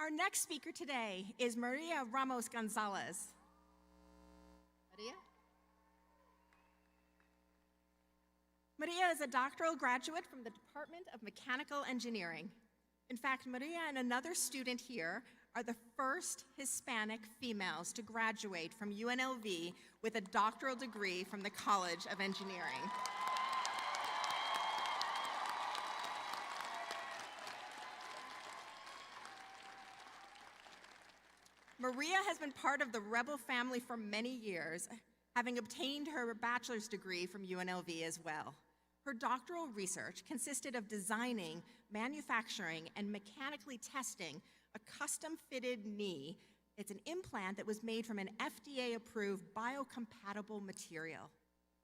Our next speaker today is Maria Ramos Gonzalez. Maria? Maria is a doctoral graduate from the Department of Mechanical Engineering. In fact, Maria and another student here are the first Hispanic females to graduate from UNLV with a doctoral degree from the College of Engineering. Maria has been part of the Rebel family for many years, having obtained her bachelor's degree from UNLV as well. Her doctoral research consisted of designing, manufacturing, and mechanically testing a custom-fitted knee. It's an implant that was made from an FDA-approved biocompatible material.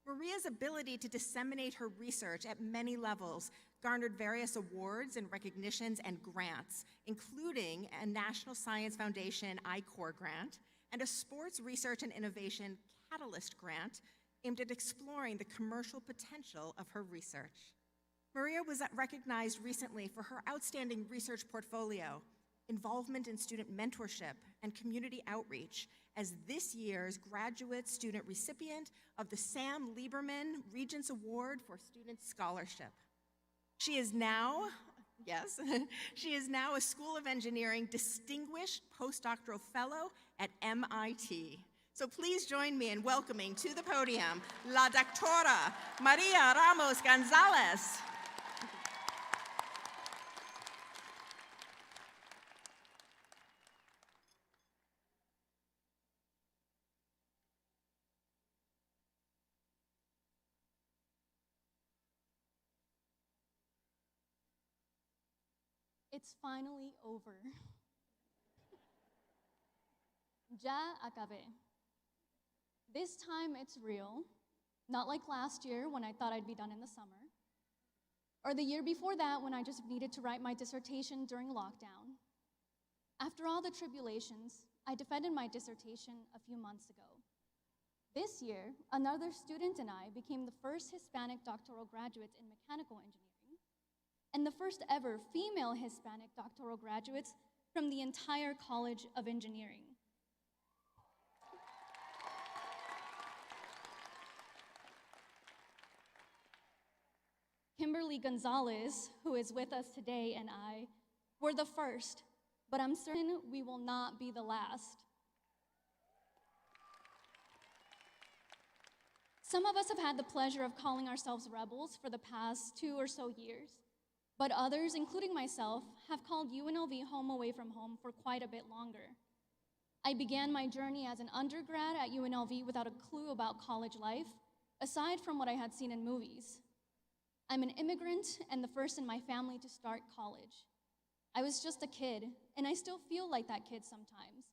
Maria's ability to disseminate her research at many levels garnered various awards and recognitions and grants, including a National Science Foundation I-Corps grant and a Sports Research and Innovation Catalyst grant aimed at exploring the commercial potential of her research. Maria was recognized recently for her outstanding research portfolio, involvement in student mentorship, and community outreach as this year's graduate student recipient of the Sam Lieberman Regents Award for Student Scholarship. She is now, yes, she is now a School of Engineering Distinguished Postdoctoral Fellow at MIT. So please join me in welcoming to the podium La Doctora Maria Ramos Gonzalez. It's finally over. Ya acabé. This time it's real, not like last year when I thought I'd be done in the summer, or the year before that when I just needed to write my dissertation during lockdown. After all the tribulations, I defended my dissertation a few months ago. This year, another student and I became the first Hispanic doctoral graduates in mechanical engineering, and the first ever female Hispanic doctoral graduates from the entire College of Engineering. Kimberly Gonzalez, who is with us today, and I were the first, but I'm certain we will not be the last. Some of us have had the pleasure of calling ourselves rebels for the past 2 or so years. But others, including myself, have called UNLV home away from home for quite a bit longer. I began my journey as an undergrad at UNLV without a clue about college life, aside from what I had seen in movies. I'm an immigrant and the first in my family to start college. I was just a kid, and I still feel like that kid sometimes.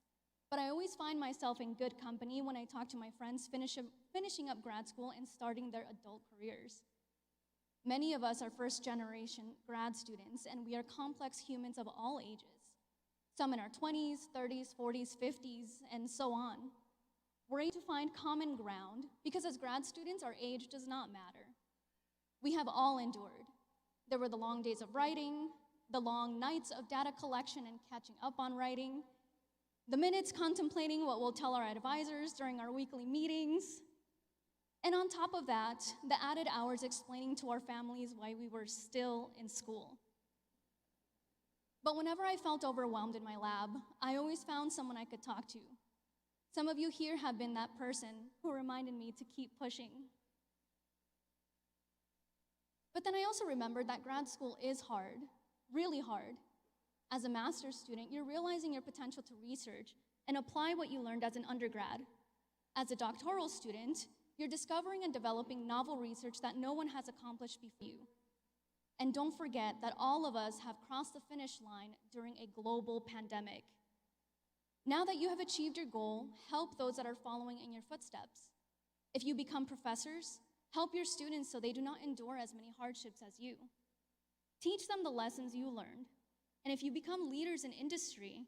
But I always find myself in good company when I talk to my friends finishing up grad school and starting their adult careers. Many of us are first-generation grad students, and we are complex humans of all ages. Some in our 20s, 30s, 40s, 50s, and so on. We're able to find common ground because as grad students, our age does not matter. We have all endured. There were the long days of writing, the long nights of data collection and catching up on writing, the minutes contemplating what we'll tell our advisors during our weekly meetings, and on top of that, the added hours explaining to our families why we were still in school. But whenever I felt overwhelmed in my lab, I always found someone I could talk to. Some of you here have been that person who reminded me to keep pushing. But then I also remembered that grad school is hard, really hard. As a master's student, you're realizing your potential to research and apply what you learned as an undergrad. As a doctoral student, you're discovering and developing novel research that no one has accomplished before you. And don't forget that all of us have crossed the finish line during a global pandemic. Now that you have achieved your goal, help those that are following in your footsteps. If you become professors, help your students so they do not endure as many hardships as you. Teach them the lessons you learned. And if you become leaders in industry,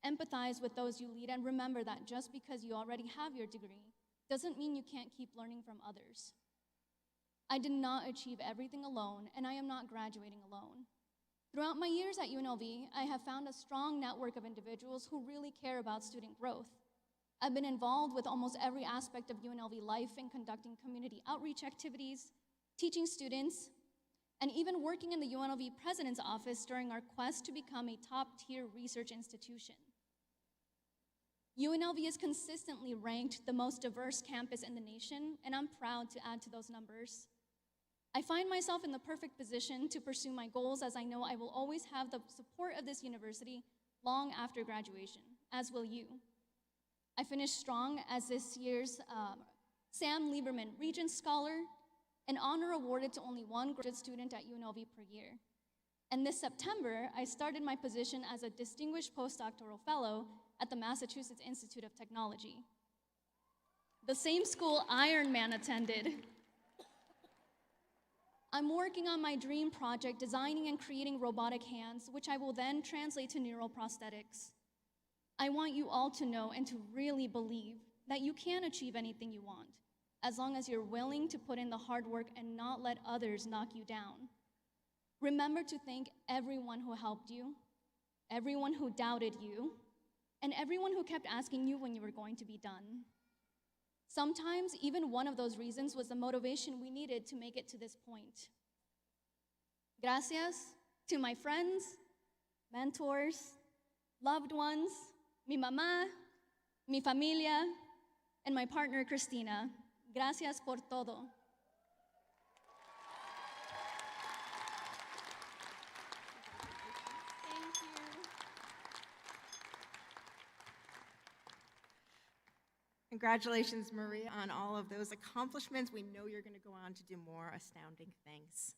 empathize with those you lead and remember that just because you already have your degree doesn't mean you can't keep learning from others. I did not achieve everything alone, and I am not graduating alone. Throughout my years at UNLV, I have found a strong network of individuals who really care about student growth. I've been involved with almost every aspect of UNLV life in conducting community outreach activities, teaching students, and even working in the UNLV President's Office during our quest to become a top-tier research institution. UNLV is consistently ranked the most diverse campus in the nation, and I'm proud to add to those numbers. I find myself in the perfect position to pursue my goals, as I know I will always have the support of this university long after graduation, as will you. I finished strong as this year's Sam Lieberman Regents Scholar, an honor awarded to only one graduate student at UNLV per year. And this September, I started my position as a distinguished postdoctoral fellow at the Massachusetts Institute of Technology, the same school Iron Man attended. I'm working on my dream project, designing and creating robotic hands, which I will then translate to neural prosthetics. I want you all to know and to really believe that you can achieve anything you want, as long as you're willing to put in the hard work and not let others knock you down. Remember to thank everyone who helped you, everyone who doubted you, and everyone who kept asking you when you were going to be done. Sometimes, even one of those reasons was the motivation we needed to make it to this point. Gracias to my friends, mentors, loved ones, mi mamá, mi familia, and my partner, Christina. Gracias por todo. Thank you. Congratulations, Maria, on all of those accomplishments. We know you're going to go on to do more astounding things.